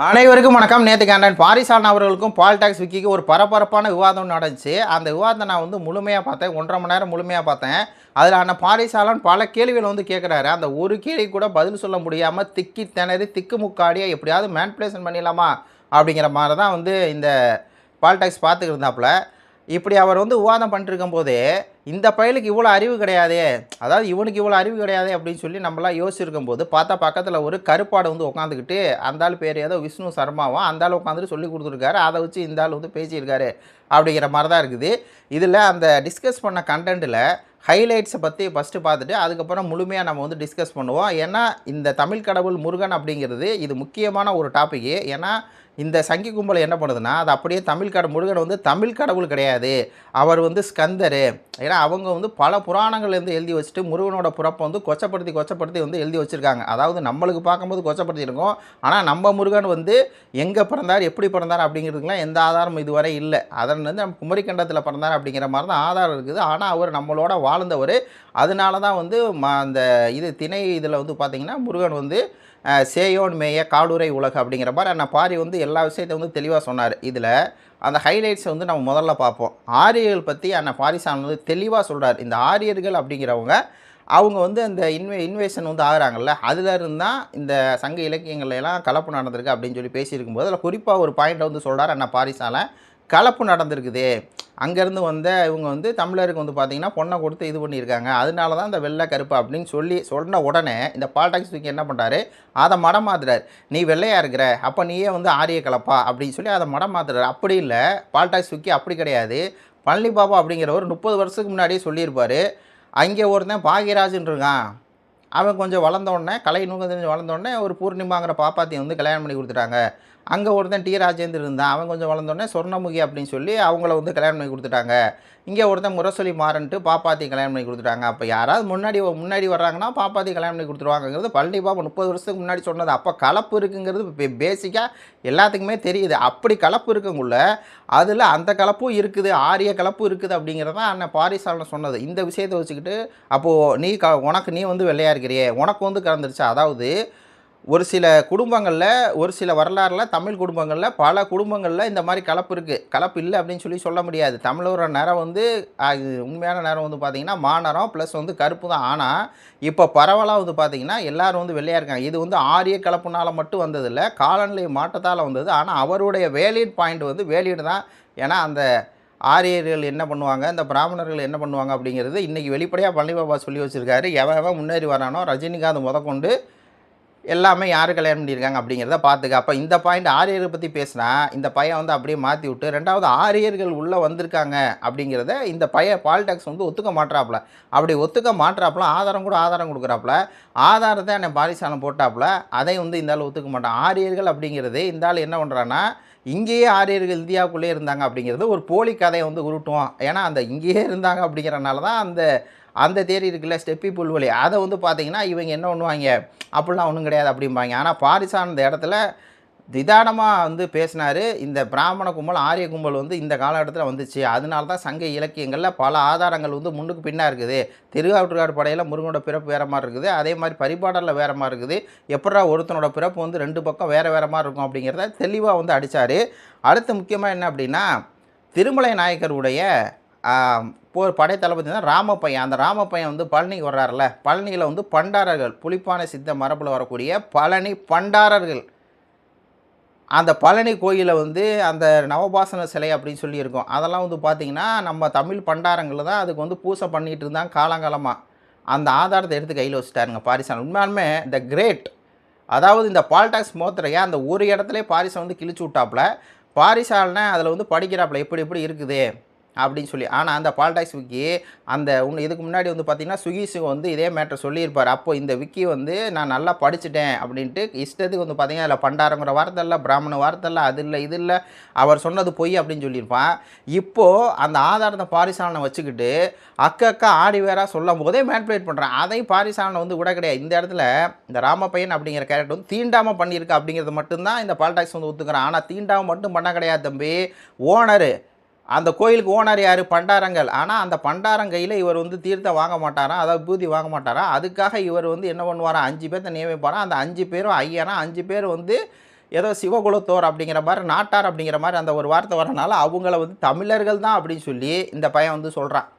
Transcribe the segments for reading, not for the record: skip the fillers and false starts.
அனைவருக்கும் வணக்கம். நேற்று கேண்டன் பாரிசாலன் அவர்களுக்கும் பால் டாக்ஸ் விக்கிக்கு ஒரு பரபரப்பான விவாதம் நடந்துச்சு. அந்த விவாதத்தை நான் முழுமையாக பார்த்தேன். 1.5 மணி நேரம் முழுமையாக பார்த்தேன். அதில் அண்ணன் பாரிசாலன் பல கேள்விகள் கேட்குறாரு. அந்த ஒரு கேள்வி கூட பதில் சொல்ல முடியாமல் திக்கி திணறி திக்குமுக்காடியாக எப்படியாவது மேனிப்புலேஷன் பண்ணிடலாமா அப்படிங்கிற மாதிரி தான் இந்த பால் டாக்ஸ் பார்த்துக்கிட்டு இருந்தாப்புல. இப்படி அவர் விவாதம் பண்ணிட்டுருக்கும் போதே இந்த பயலுக்கு இவ்வளோ அறிவு கிடையாதே, அதாவது இவனுக்கு இவ்வளோ அறிவு கிடையாதே அப்படின்னு சொல்லி நம்மளாம் யோசிச்சிருக்கும் போது பார்த்தா பக்கத்தில் ஒரு கருப்பாடு உட்காந்துக்கிட்டு, அந்த ஆள் பேர் ஏதோ விஷ்ணு சர்மாவும், அந்த ஆள் உட்காந்துட்டு சொல்லி கொடுத்துருக்காரு. அதை வச்சு இந்த ஆள் பேசியிருக்காரு அப்படிங்கிற மாதிரி தான் இருக்குது. இதில் அந்த டிஸ்கஸ் பண்ண கண்டென்ட்டில் ஹைலைட்ஸை பற்றி ஃபஸ்ட்டு பார்த்துட்டு அதுக்கப்புறம் முழுமையாக நம்ம டிஸ்கஸ் பண்ணுவோம். ஏன்னா இந்த தமிழ் கடவுள் முருகன் அப்படிங்கிறது இது முக்கியமான ஒரு டாப்பிக்கு. ஏன்னா இந்த சங்கி கும்பல் என்ன பண்ணுதுன்னா, அது அப்படியே முருகன் தமிழ் கடவுள் கிடையாது, அவர் ஸ்கந்தர். ஏன்னா அவங்க பல புராணங்கள்லேருந்து எழுதி வச்சுட்டு முருகனோட புறப்பை கொச்சப்படுத்தி எழுதி வச்சுருக்காங்க. அதாவது நம்மளுக்கு பார்க்கும்போது கொச்சப்படுத்தி இருக்கும். ஆனால் நம்ம முருகன் எங்கே பிறந்தார், எப்படி பிறந்தார் அப்படிங்கிறதுக்குலாம் எந்த ஆதாரம் இதுவரை இல்லை. அதன் நம்ம குமரிக்கண்டத்தில் பிறந்தார் அப்படிங்கிற மாதிரி தான் ஆதாரம் இருக்குது. ஆனால் அவர் நம்மளோட வாழ்ந்தவர். அதனால தான் அந்த திணை இதில் பார்த்திங்கன்னா முருகன் சேயோன் மேய காடுரை உலக அப்படிங்கிற மாதிரி அண்ணன் பாரி எல்லா விஷயத்தையும் தெளிவாக சொன்னார். இதில் அந்த ஹைலைட்ஸை நம்ம முதல்ல பார்ப்போம். ஆரியர்கள் பற்றி அண்ணன் பாரிசாலன் தெளிவாக சொல்கிறார். இந்த ஆரியர்கள் அப்படிங்கிறவங்க அவங்க அந்த இன்வேஷன் ஆகிறாங்கல்ல, அதில் இருந்தால் இந்த சங்க இலக்கியங்கள்லாம் கலப்பு நடந்திருக்கு அப்படின்னு சொல்லி பேசியிருக்கும்போது அதில் குறிப்பாக ஒரு பாயிண்ட்டை சொல்கிறார் அண்ணன் பாரிசாலன். கலப்பு நடந்திருக்குது, அங்கேருந்து இவங்க தமிழருக்கு பார்த்திங்கன்னா பொண்ணை கொடுத்து இது பண்ணியிருக்காங்க, அதனால தான் இந்த வெள்ளை கருப்பு அப்படின்னு சொன்ன உடனே இந்த பால் டாக்ஸ் விக்கி என்ன பண்ணுறாரு, அதை மடம் மாத்துறாரு. நீ வெள்ளையாக இருக்கிற, அப்போ நீயே ஆரிய கலப்பா அப்படின்னு சொல்லி அதை மடம் மாத்துறாரு. அப்படி இல்லை, பால் டாக்ஸ் விக்கி அப்படி கிடையாது. பழனி பாபா அப்படிங்கிறவர் 30 வருஷத்துக்கு முன்னாடியே சொல்லியிருப்பார். அங்கே ஒருத்தன் பாகியராஜன் இருக்கான், அவன் கொஞ்சம் வளர்ந்தோடனே கலை நூக்கம் வளர்ந்தோடனே ஒரு பூர்ணிமாங்கிற பாப்பாத்தையும் கல்யாணம் பண்ணி கொடுத்துட்டாங்க. அங்கே ஒருத்தன் டி ராஜேந்திரன் இருந்தான், அவன் கொஞ்சம் வளர்ந்தோடனே சொர்ணமுகி அப்படின்னு சொல்லி அவங்கள கல்யாணம் பண்ணி கொடுத்துட்டாங்க. இங்கே ஒருத்தன் முரசொலி மாறன்ட்டு பாப்பாத்தி கல்யாணம் பண்ணி கொடுத்துட்டாங்க. அப்போ யாராவது முன்னாடி வர்றாங்கன்னா பாப்பாத்தி கல்யாணம் பண்ணி கொடுத்துருவாங்கிறது பழனி பாபா 30 வருஷத்துக்கு முன்னாடி சொன்னது. அப்போ கலப்பு இருக்குங்கிறது பேசிக்காக எல்லாத்துக்குமே தெரியுது. அப்படி கலப்பு இருக்குங்குள்ள அதில் அந்த கலப்பும் இருக்குது, ஆரிய கலப்பும் இருக்குது அப்படிங்கிறத அண்ணன் பாரிசாலன் சொன்னது. இந்த விஷயத்தை வச்சுக்கிட்டு அப்போது உனக்கு நீ வெள்ளையாக இருக்கிறியே, உனக்கு கலந்துருச்சா? அதாவது ஒரு சில குடும்பங்களில், ஒரு சில வரலாறில், தமிழ் குடும்பங்களில், பல குடும்பங்களில் இந்த மாதிரி கலப்பு இருக்குது. கலப்பு இல்லை அப்படின்னு சொல்ல முடியாது. தமிழோட நிறம் உண்மையான நிறம் பார்த்திங்கன்னா மாநிறம் ப்ளஸ் கருப்பு தான். ஆனால் இப்போ பரவலாக பார்த்திங்கன்னா எல்லோரும் வெள்ளையாக இருக்காங்க. இது ஆரிய கலப்புனால் மட்டும் வந்ததில்லை, காலநிலை மாற்றத்தால் வந்தது. ஆனால் அவருடைய வேலிட் பாயிண்ட் வேலிடு தான். ஏன்னா அந்த ஆரியர்கள் என்ன பண்ணுவாங்க, இந்த பிராமணர்கள் என்ன பண்ணுவாங்க அப்படிங்கிறது இன்றைக்கி வெளிப்படையாக பழனி பாபா சொல்லி வச்சுருக்காரு. எவன் முன்னேறி வரானோ ரஜினிகாந்த் முதற்கொண்டு எல்லாமே யார் கல்யாணம் பண்ணியிருக்காங்க அப்படிங்கிறத பார்த்துக்க. அப்போ இந்த பாயிண்ட் ஆரியரை பற்றி பேசினா இந்த பையன் அப்படியே மாற்றி விட்டு, ரெண்டாவது ஆரியர்கள் உள்ளே வந்திருக்காங்க அப்படிங்கிறத இந்த பால் டாக்ஸ் ஒத்துக்க மாட்டுறாப்புல. அப்படி ஒத்துக்க மாட்டுறாப்புல ஆதாரம் கொடுக்குறாப்புல. ஆதாரத்தை என்னை பாரிசாலன் போட்டாப்புல. அதை இந்த ஆள் ஒத்துக்க மாட்டான். ஆரியர்கள் அப்படிங்கிறது இந்த ஆள் என்ன பண்ணுறான்னா, இங்கேயே ஆரியர்கள் இந்தியாவுக்குள்ளே இருந்தாங்க அப்படிங்கிறது ஒரு போலி கதையை உருட்டுவான். ஏன்னா அந்த இங்கேயே இருந்தாங்க அப்படிங்கிறனால தான் அந்த தேரி இருக்குல்ல, ஸ்டெப்பி புல்வெளி, அதை பார்த்திங்கன்னா இவங்க என்ன பண்ணுவாங்க, அப்படிலாம் ஒன்றும் கிடையாது அப்படிம்பாங்க. ஆனால் பாரிசாலன் இந்த இடத்துல நிதானமாக பேசினார். இந்த பிராமண கும்பல் ஆரிய கும்பல் இந்த காலகட்டத்தில் வந்துச்சு, அதனால தான் சங்க இலக்கியங்களில் பல ஆதாரங்கள் முன்னுக்கு பின்னாக இருக்குது. திருவாவூர்காடு படையில் முருகனோட பிறப்பு வேறு மாதிரி இருக்குது, அதே மாதிரி பரிபாடலில் வேறு மாதிரி இருக்குது. எப்படா ஒருத்தனோட பிறப்பு 2 பக்கம் வேறு மாதிரி இருக்கும் அப்படிங்கிறத தெளிவாக அடித்தார். அடுத்து முக்கியமாக என்ன அப்படின்னா, திருமலை நாயக்கருடைய படைத்தளபதி தான் ராமப்பையன். அந்த ராமப்பையன் பழனிக்கு வர்றாருல, பழனியில் பண்டாரர்கள், புலிப்பானை சித்த மரபில் வரக்கூடிய பழனி பண்டாரர்கள், அந்த பழனி கோயிலில் அந்த நவபாசன சிலை அப்படின்னு சொல்லி இருக்கும். அதெல்லாம் பார்த்திங்கன்னா நம்ம தமிழ் பண்டாரங்களில் தான் அதுக்கு பூசை பண்ணிகிட்டு இருந்தாங்க காலங்காலமாக. அந்த ஆதாரத்தை எடுத்து கையில் வச்சுட்டாருங்க பாரிசாலன். உண்மையாலுமே த கிரேட். அதாவது இந்த பால் டாக்ஸ் மோத்திரையை அந்த ஒரு இடத்துல பாரிசை கிழிச்சு விட்டாப்புல. பாரிசாலனை அதில் படிக்கிறாப்புல எப்படி இருக்குது அப்படின்னு சொல்லி. ஆனால் அந்த பால் டாக்ஸ் விக்கி அந்த இதுக்கு முன்னாடி பார்த்திங்கன்னா சுகீஸுக்கு இதே மேட்டர் சொல்லியிருப்பார். அப்போ இந்த விக்கி நான் நல்லா படிச்சுட்டேன் அப்படின்ட்டு இஷ்டத்துக்கு பார்த்திங்கன்னா அதில் பண்டாரங்கிற வார்த்தை இல்லை, பிராமண வார்த்தை இல்லை, அது இல்லை இது இல்லை, அவர் சொன்னது பொய் அப்படின்னு சொல்லியிருப்பான். இப்போது அந்த ஆதாரத்தை பாரிசாலனை வச்சுக்கிட்டு அக்கா ஆடி வேறாக சொல்லும் போதே மேனிபுலேட் பண்ணுறான். அதையும் பாரிசாலனை விட கிடையாது. இந்த இடத்துல இந்த ராமப்பையன் அப்படிங்கிற கேரக்டர் தீண்டாமல் பண்ணியிருக்கு அப்படிங்கிறது மட்டும்தான் இந்த பால் டாக்ஸ் ஒத்துக்கிறான். ஆனால் தீண்டாமல் மட்டும் பண்ண கிடையாது தம்பி. ஓனரு, அந்த கோயிலுக்கு ஓனர் யார், பண்டாரங்கள். ஆனால் அந்த பண்டாரங்கையில் இவர் தீர்த்தம் வாங்க மாட்டாராம், அதாவது பூதி வாங்க மாட்டாராம். அதுக்காக இவர் என்ன பண்ணுவாராம், 5 பேர்த்த நியமிப்பாராம். அந்த 5 பேரும் ஐயனா, 5 பேர் ஏதோ சிவகுலத்தோர் அப்படிங்கிற மாதிரி நாட்டார் அப்படிங்கிற மாதிரி அந்த ஒரு வார்த்தை வரனால அவங்கள வந்து தமிழர்கள் தான் அப்படின்னு சொல்லி இந்த பையன் வந்து சொல்கிறான்,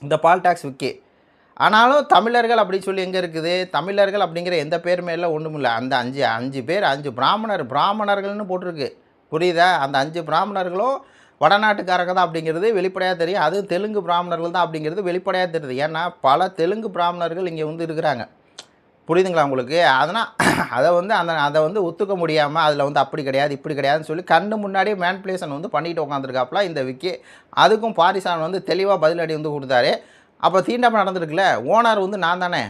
இந்த பால் டாக்ஸ் விக்கி. ஆனாலும் தமிழர்கள் அப்படின்னு சொல்லி எங்கே இருக்குது? தமிழர்கள் அப்படிங்கிற எந்த பேருமே இல்லை, ஒன்றும் இல்லை. அந்த அஞ்சு பேர் 5 பிராமணர்கள்னு போட்டிருக்கு, புரியுதா? அந்த 5 பிராமணர்களும் வடநாட்டுக்காரங்க தான் அப்படிங்கிறது வெளிப்படையாக தெரியும். அதுவும் தெலுங்கு பிராமணர்கள் தான் அப்படிங்கிறது வெளிப்படையாக தெரியுது. ஏன்னா பல தெலுங்கு பிராமணர்கள் இங்கே வந்து இருக்கிறாங்க, புரியுதுங்களா உங்களுக்கு? அதனால் அதை வந்து ஒத்துக்க முடியாமல் அதில் வந்து அப்படி கிடையாது இப்படி கிடையாதுன்னு சொல்லி கண்ணு முன்னாடியே மேனிப்புலேஷன் வந்து பண்ணிட்டு உட்காந்துருக்காப்புல இந்த விக்கி. அதுக்கும் பாரிசாலன் வந்து தெளிவாக பதிலடி வந்து கொடுத்தாரு. அப்போ தீண்டாமல் நடந்திருக்குல்ல, ஓனர் வந்து நான் தானே,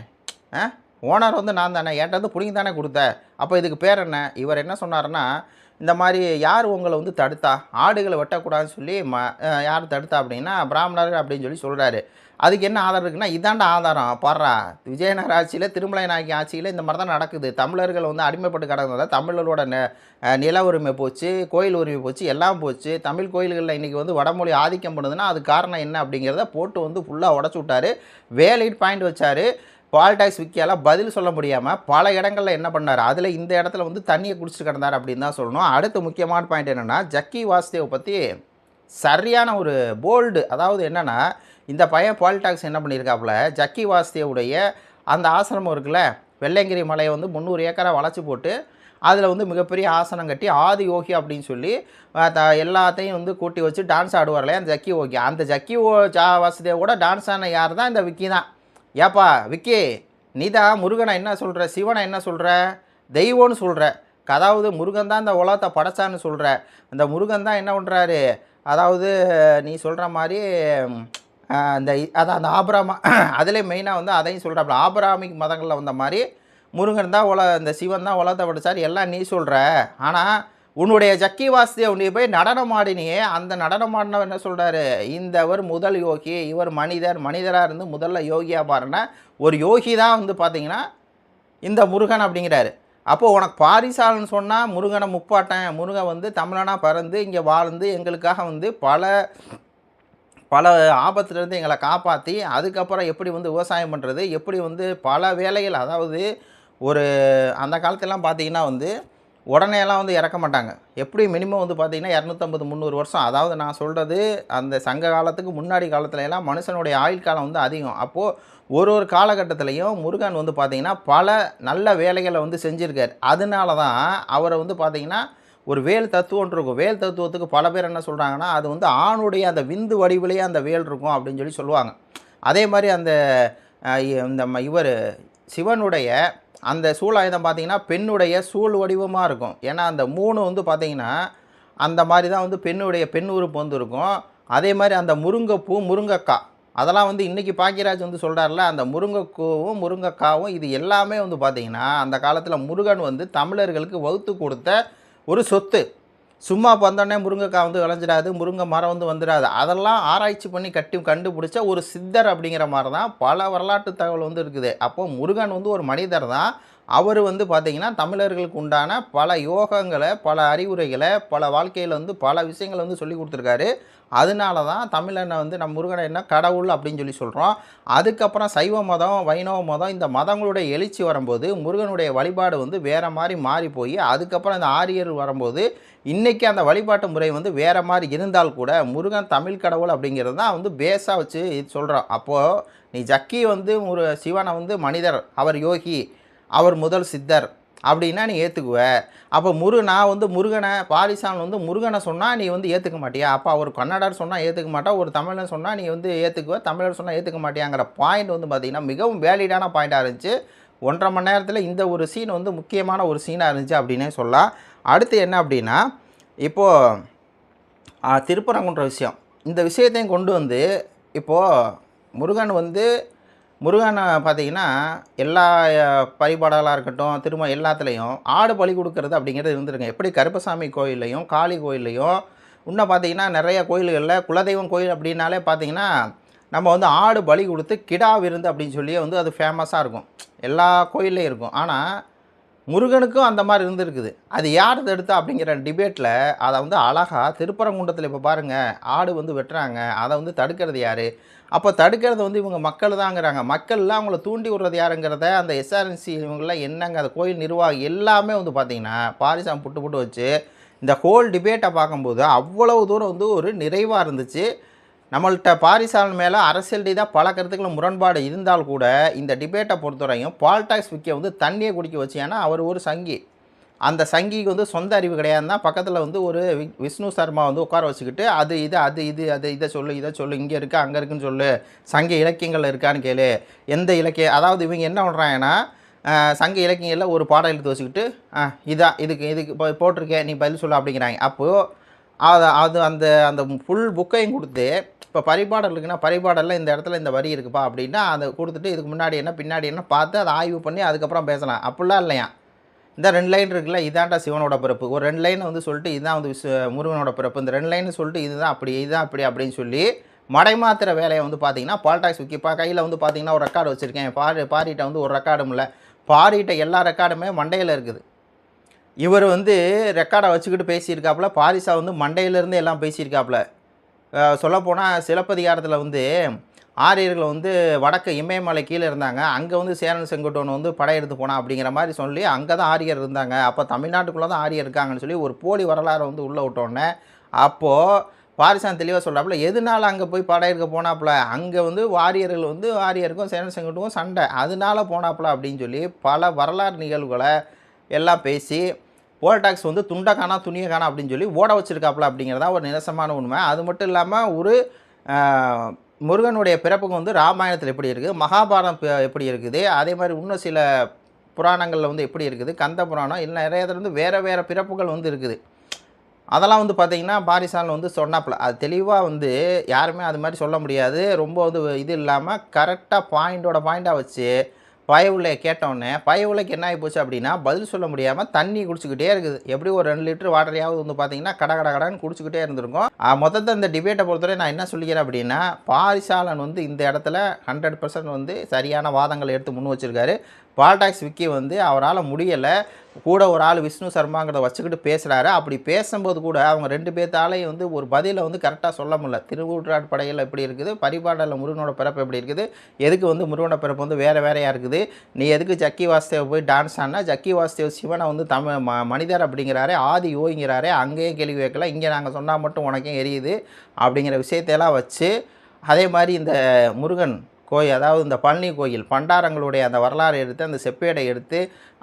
ஓனர் வந்து நான் தானே, என்கிட்ட வந்து பிடிங்கி தானே கொடுத்த. அப்போ இதுக்கு பேர் என்ன? இவர் என்ன சொன்னார்னா, இந்த மாதிரி யார் உங்களை வந்து தடுத்தா, ஆடுகளை வெட்டக்கூடாதுன்னு சொல்லி யார் தடுத்தா அப்படின்னா பிராமணர்கள் அப்படின்னு சொல்லி சொல்கிறாரு. அதுக்கு என்ன ஆதாரம் இருக்குன்னா, இதாண்ட ஆதாரம் பாடுறா, விஜயநகர ஆட்சியில் திருமலை நாயக்கி ஆட்சியில் இந்த மாதிரி தான் நடக்குது. தமிழர்கள் வந்து அடிமைப்பட்டு கிடந்ததால் தமிழரோட நில உரிமை போச்சு, கோயில் உரிமை போச்சு, எல்லாம் போச்சு. தமிழ் கோயில்களில் இன்றைக்கி வந்து வடமொழி ஆதிக்கம் பண்ணுதுன்னா அது காரணம் என்ன அப்படிங்கிறத போட்டு வந்து ஃபுல்லாக உடச்சி விட்டார். வேலிட் பாயிண்ட் வச்சார். பால் டாக்ஸ் விக்கியால் பதில் சொல்ல முடியாமல் பல இடங்களில் என்ன பண்ணார், அதில் இந்த இடத்துல வந்து தண்ணியை குடிச்சிட்டு கிடந்தார் அப்படின்னு தான் சொல்லணும். அடுத்து முக்கியமான பாயிண்ட் என்னென்னா, ஜக்கி வாசுதேவ் பற்றி சரியான ஒரு போல்டு, அதாவது என்னென்னா, இந்த பையன் பால் டாக்ஸ் என்ன பண்ணியிருக்காப்புல, ஜக்கி வாசுதேவுடைய அந்த ஆசிரமம் இருக்குல்ல, வெள்ளையங்கிரி மலையை வந்து 300 ஏக்கரை வளைச்சி போட்டு அதில் வந்து மிகப்பெரிய ஆசனம் கட்டி ஆதி யோகி அப்படின்னு சொல்லி எல்லாத்தையும் வந்து கூட்டி வச்சு டான்ஸ் ஆடுவார் இல்லையா அந்த ஜக்கி யோகி. அந்த ஜக்கி வாசுதேவோட டான்ஸ் ஆன யார் தான்? இந்த விக்கி தான். ஏப்பா விக்கி, நீ தான் முருகனை என்ன சொல்கிற, சிவனை என்ன சொல்கிற, தெய்வம்னு சொல்கிற. அதாவது முருகன் தான் இந்த உலகத்தை படைச்சான்னு சொல்கிற. அந்த முருகன் தான் என்ன பண்ணுறாரு, அதாவது நீ சொல்கிற மாதிரி அந்த அதான் அந்த ஆபிராமா அதிலே மெயினாக வந்து அதையும் சொல்கிறாப்புல, ஆபிராமிக் மதங்களில் வந்த மாதிரி முருகன் தான் இந்த சிவன் தான் உலகத்தை படைச்சார் எல்லாம் நீ சொல்கிற. ஆனால் உன்னுடைய ஜக்கி வாசுதேவ் நீ போய் நடனம் ஆடினியே, அந்த நடனம் ஆடினவர் என்ன சொல்கிறாரு, இந்தவர் முதல் யோகி, இவர் மனிதராக இருந்து முதல்ல யோகியாக பாருன்னா ஒரு யோகி தான் வந்து பார்த்தீங்கன்னா இந்த முருகன் அப்படிங்கிறாரு. அப்போது உனக்கு பாரிசாலன்னு சொன்னால் முருகனை முப்பாட்டேன், முருகன் வந்து தமிழனாக பிறந்து இங்கே வாழ்ந்து எங்களுக்காக வந்து பல ஆபத்துலேருந்து எங்களை காப்பாற்றி அதுக்கப்புறம் எப்படி வந்து விவசாயம் பண்ணுறது, எப்படி வந்து பல வேலைகள், அதாவது ஒரு அந்த காலத்திலலாம் பார்த்திங்கன்னா வந்து உடனேலாம் வந்து இறக்க மாட்டாங்க. எப்படி மினிமம் வந்து பார்த்திங்கன்னா 250-300 வருஷம், அதாவது நான் சொல்கிறது அந்த சங்க காலத்துக்கு முன்னாடி காலத்துலலாம் மனுஷனுடைய ஆயுள் காலம் வந்து அதிகம். அப்போது ஒரு காலகட்டத்திலையும் முருகன் வந்து பார்த்திங்கன்னா பல நல்ல வேலைகளை வந்து செஞ்சுருக்கார். அதனால தான் அவரை வந்து பார்த்திங்கன்னா ஒரு வேல் தத்துவம் இருக்கும். வேல் தத்துவத்துக்கு பல பேர் என்ன சொல்கிறாங்கன்னா, அது வந்து ஆணுடைய அந்த விந்து வடிவிலேயே அந்த வேல் இருக்கும் அப்படின்னு சொல்லி சொல்லுவாங்க. அதே மாதிரி அந்த இவர் சிவனுடைய அந்த சூலாயுதம் பார்த்திங்கன்னா பெண்ணுடைய சூழ் வடிவமாக இருக்கும். ஏன்னா அந்த 3 வந்து பார்த்திங்கன்னா அந்த மாதிரி தான் வந்து பெண் உறுப்பு வந்து இருக்கும். அதே மாதிரி அந்த முருங்கைப்பூ, முருங்கைக்காய், அதெல்லாம் வந்து இன்றைக்கி பாக்கியராஜ் வந்து சொல்கிறார்ல, அந்த முருங்கைப்பூவும் முருங்கைக்காவும் இது எல்லாமே வந்து பார்த்திங்கன்னா அந்த காலத்தில் முருகன் வந்து தமிழர்களுக்கு வகுத்து கொடுத்த ஒரு சொத்து. சும்மா வந்தோடனே முருங்கைக்காய் வந்து விளைஞ்சிடாது, முருங்கை மரம் வந்து வந்துடாது. அதெல்லாம் ஆராய்ச்சி பண்ணி கண்டுபிடிச்ச ஒரு சித்தர் அப்படிங்கிற மாதிரி தான் பல வரலாற்று தகவல் வந்து இருக்குது. அப்போது முருகன் வந்து ஒரு மனிதர் தான். அவர் வந்து பார்த்திங்கன்னா தமிழர்களுக்கு உண்டான பல யோகங்களை, பல அறிவுரைகளை, பல வாழ்க்கையில் வந்து பல விஷயங்களை வந்து சொல்லி கொடுத்துருக்காரு. அதனால தான் தமிழனை வந்து நம்ம முருகனை என்ன கடவுள் அப்படின்னு சொல்லி சொல்கிறோம். அதுக்கப்புறம் சைவ மதம், வைணவ மதம், இந்த மதங்களுடைய எழுச்சி வரும்போது முருகனுடைய வழிபாடு வந்து வேறு மாதிரி மாறி போய் அதுக்கப்புறம் இந்த ஆரியர் வரும்போது இன்றைக்கி அந்த வழிபாட்டு முறை வந்து வேறு மாதிரி இருந்தால் கூட முருகன் தமிழ் கடவுள் அப்படிங்கிறது தான் வந்து பேஸாக வச்சு சொல்கிறோம். அப்போது நீ ஜக்கி வந்து ஒரு சிவனை வந்து மனிதர், அவர் யோகி, அவர் முதல் சித்தர் அப்படின்னா நீ ஏற்றுக்குவ. அப்போ நான் வந்து முருகனை பாரிசாலன் வந்து முருகனை சொன்னால் நீ வந்து ஏற்றுக்க மாட்டியா? அப்போ அவர் கன்னடர் சொன்னால் ஏற்றுக்க மாட்டா, ஒரு தமிழன் சொன்னால் நீ வந்து ஏற்றுக்குவ, தமிழர் சொன்னால் ஏற்றுக்க மாட்டியாங்கிற பாயிண்ட் வந்து பார்த்திங்கன்னா மிகவும் வேலிடான பாயிண்ட்டாக இருந்துச்சு. 1.5 மணி நேரத்தில் இந்த ஒரு சீன் வந்து முக்கியமான ஒரு சீனாக இருந்துச்சு அப்படின்னே சொல்லலாம். அடுத்து என்ன அப்படின்னா, இப்போது திருப்பரங்குன்ற விஷயம், இந்த விஷயத்தையும் கொண்டு வந்து இப்போது முருகனை பார்த்திங்கன்னா எல்லா பரிபாடலாக இருக்கட்டும், திரும்ப எல்லாத்துலேயும் ஆடு பலி கொடுக்கறது அப்படிங்கிறது இருந்துருங்க. எப்படி கருப்பசாமி கோயில்லையும் காளி கோயில்லையும் இன்னும் பார்த்திங்கன்னா நிறைய கோயில்களில் குலதெய்வம் கோயில் அப்படின்னாலே பார்த்திங்கன்னா நம்ம வந்து ஆடு பலி கொடுத்து கிடா விருந்து அப்படின்னு சொல்லி வந்து அது ஃபேமஸாக இருக்கும், எல்லா கோயில்லையும் இருக்கும். ஆனால் முருகனுக்கும் அந்த மாதிரி இருந்திருக்குது. அது யார் தடுத்தா அப்படிங்கிற டிபேட்டில் அதை வந்து அழகாக திருப்பரங்குன்றத்தில் இப்போ பாருங்கள், ஆடு வந்து வெட்டுறாங்க, அதை வந்து தடுக்கிறது யார்? அப்போ தடுக்கிறது வந்து இவங்க மக்கள் தாங்கிறாங்க. மக்கள்லாம் அவங்கள தூண்டி விடுறது யாருங்கிறத அந்த எஸ்ஆர்என்சி இவங்களாம் என்னங்க, அந்த கோயில் நிர்வாகி எல்லாமே வந்து பார்த்திங்கன்னா பாரிசாம் புட்டு புட்டு வச்சு இந்த ஹோல் டிபேட்டை பார்க்கும்போது அவ்வளவு தூரம் வந்து ஒரு நிறைவாக இருந்துச்சு. நம்மள்ட்ட பாரிசாலன் மேலே அரசியல் ரீதியாக பல கருத்துக்கள் முரண்பாடு இருந்தால் கூட இந்த டிபேட்டை பொறுத்தவரையும் பால் டாக்ஸ் விக்கை வந்து தண்ணியை குடிக்க வச்சு, ஏன்னா அவர் ஒரு சங்கி, அந்த சங்கிக்கு வந்து சொந்த அறிவு கிடையாது தான். பக்கத்தில் வந்து ஒரு விஷ்ணு சர்மா வந்து உட்கார வச்சுக்கிட்டு அது இதை சொல்லு, இதை சொல்லு, இங்கே இருக்குது அங்கே இருக்குன்னு சொல்லு, சங்க இலக்கியங்கள் இருக்கான்னு கேளு, எந்த இலக்கியம், அதாவது இவங்க என்ன பண்ணுறாங்கன்னா சங்க இலக்கியங்களில் ஒரு பாடம் எடுத்து வச்சுக்கிட்டு இதுக்கு இப்போ போட்டிருக்கேன், நீ பதில் சொல்லு அப்படிங்கிறாங்க. அப்போது அது அந்த அந்த ஃபுல் புக்கையும் கொடுத்து, இப்போ பரிபாடல் இருக்குன்னா பரிபாடலில் இந்த இடத்துல இந்த வரி இருக்குப்பா அப்படின்னா அதை கொடுத்துட்டு இதுக்கு முன்னாடி என்ன பின்னாடி என்ன பார்த்து அதை ஆய்வு பண்ணி அதுக்கப்புறம் பேசலாம். அப்படிலாம் இல்லையா, இந்த 2 லைன் இருக்குல்ல, இதாண்டா சிவனோட பிறப்பு, ஒரு 2 லைன் வந்து சொல்லிட்டு இதுதான் வந்து முருகனோட பிறப்பு, இந்த 2 லைன் சொல்லிட்டு இதுதான் அப்படி அப்படின்னு சொல்லி மடைமாத்திர வேலையை வந்து பார்த்தீங்கன்னா பால் டாக்ஸ் விக்கிப்பா கையில் வந்து பார்த்தீங்கன்னா ஒரு ரெக்கார்டு வச்சுருக்கேன், பாரிட்ட வந்து ஒரு ரெக்கார்டும் இல்லை, பாரிட்ட எல்லா ரெக்கார்டுமே மண்டையில் இருக்குது. இவர் வந்து ரெக்கார்டை வச்சுக்கிட்டு பேசியிருக்காப்புல, பாரிசா வந்து மண்டையிலேருந்து எல்லாம் பேசியிருக்காப்புல. சொல்லப்போனால் சிலப்பதிகாரத்தில் வந்து ஆரியர்கள் வந்து வடக்கு இமயமலை கீழே இருந்தாங்க, அங்கே வந்து சேரன் செங்குட்டுவன் வந்து படையெடுத்து போனான் அப்படிங்கிற மாதிரி சொல்லி அங்கே தான் ஆரியர் இருந்தாங்க, அப்போ தமிழ்நாட்டுக்குள்ளே தான் ஆரியர் இருக்காங்கன்னு சொல்லி ஒரு போலி வரலாறை வந்து உள்ளே விட்டோன்னே அப்போது பாரிசான் தெளிவாக சொல்கிறாப்புல எதனால அங்கே போய் படையெடுக்க போனாப்புல, அங்கே வந்து வாரியர்கள் வந்து ஆரியருக்கும் சேரன் செங்குட்டுக்கும் சண்டை, அதனால போனாப்புல அப்படின்னு சொல்லி பல வரலாறு நிகழ்வுகளை எல்லாம் பேசி போல் டாக்ஸ் வந்து துண்டை காணா துணியை காணா அப்படின்னு சொல்லி ஓட வச்சுருக்காப்புல அப்படிங்கிறதா ஒரு நிரசமான உண்மை. அது மட்டும் இல்லாமல் ஒரு முருகனுடைய பிறப்புக்கு வந்து ராமாயணத்தில் எப்படி இருக்குது, மகாபாரதம் எப்படி இருக்குது, அதே மாதிரி இன்னும் சில புராணங்களில் வந்து எப்படி இருக்குது, கந்த புராணம் இல்லை நிறைய இதில் வந்து வேறு பிறப்புகள் வந்து இருக்குது. அதெல்லாம் வந்து பார்த்திங்கன்னா பாரிசாலன் வந்து சொன்னாப்புல, அது தெளிவாக வந்து யாருமே அது மாதிரி சொல்ல முடியாது. ரொம்ப வந்து இது இல்லாமல் கரெக்டாக பாயிண்ட்டாக வச்சு பயவுள்ளையை கேட்டோடனே பயவுள்ளைக்கு என்ன ஆகி போச்சு அப்படின்னா பதில் சொல்ல முடியாமல் தண்ணி குடிச்சிக்கிட்டே இருக்குது. எப்படி ஒரு 2 லிட்டர் வாட்டரையாவது வந்து பார்த்தீங்கன்னா கடன்னு குடிச்சிக்கிட்டே இருந்திருக்கும். மொத்தத்தை இந்த டிபேட்டை பொறுத்தவரை நான் என்ன சொல்லிக்கிறேன் அப்படின்னா, பாரிசாலன் வந்து இந்த இடத்துல 100% வந்து சரியான வாதங்களை எடுத்து முன் வச்சுருக்காரு. பால் டாக்ஸ் விக்கி வந்து அவரால் முடியலை, கூட ஒரு ஆள் விஷ்ணு சர்மாங்கிறத வச்சுக்கிட்டு பேசுகிறாரு. அப்படி பேசும்போது கூட அவங்க 2 பேர்த்தாலையும் வந்து ஒரு பதிலை வந்து கரெக்டாக சொல்ல முடியல. திருவூற்றாட் படையில் எப்படி இருக்குது, பரிபாடலில் முருகனோட பிறப்பு எப்படி இருக்குது, எதுக்கு வந்து முருகனோட பிறப்பு வந்து வேறையாக இருக்குது, நீ எதுக்கு ஜக்கி வாசுதேவ் போய் டான்ஸ் ஆனா, ஜக்கி வாசுதேவ் சிவனை வந்து மனிதர் அப்படிங்கிறாரே, ஆதி யோகிங்கிறாரே, அங்கேயும் கேள்வி வைக்கல, இங்கே நாங்கள் சொன்னால் மட்டும் உனக்கே எரியுது அப்படிங்கிற விஷயத்தையெல்லாம் வச்சு, அதே மாதிரி இந்த முருகன் கோயில், அதாவது இந்த பழனி கோயில் பண்டாரங்களுடைய அந்த வரலாறு எடுத்து அந்த செப்பேடை எடுத்து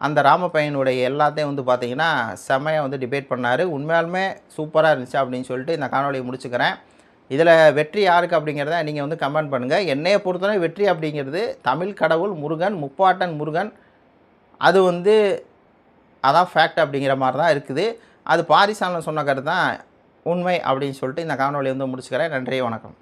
அந்த ராமப்பையனுடைய எல்லாத்தையும் வந்து பார்த்திங்கன்னா செம்மையாக வந்து டிபேட் பண்ணார். உண்மையாலுமே சூப்பராக இருந்துச்சு அப்படின்னு சொல்லிட்டு இந்த காணொலியை முடிச்சுக்கிறேன். இதில் வெற்றி யாருக்கு அப்படிங்கிறத நீங்கள் வந்து கமெண்ட் பண்ணுங்கள். என்னையை பொறுத்தவரை வெற்றி அப்படிங்கிறது தமிழ் கடவுள் முருகன், முப்பாட்டன் முருகன், அது வந்து அதான் ஃபேக்ட் அப்படிங்கிற மாதிரி தான் இருக்குது. அது பாரிசாலன் சொன்ன கருத்து தான் உண்மை அப்படின்னு சொல்லிட்டு இந்த காணொலியை வந்து முடிச்சுக்கிறேன். நன்றி, வணக்கம்.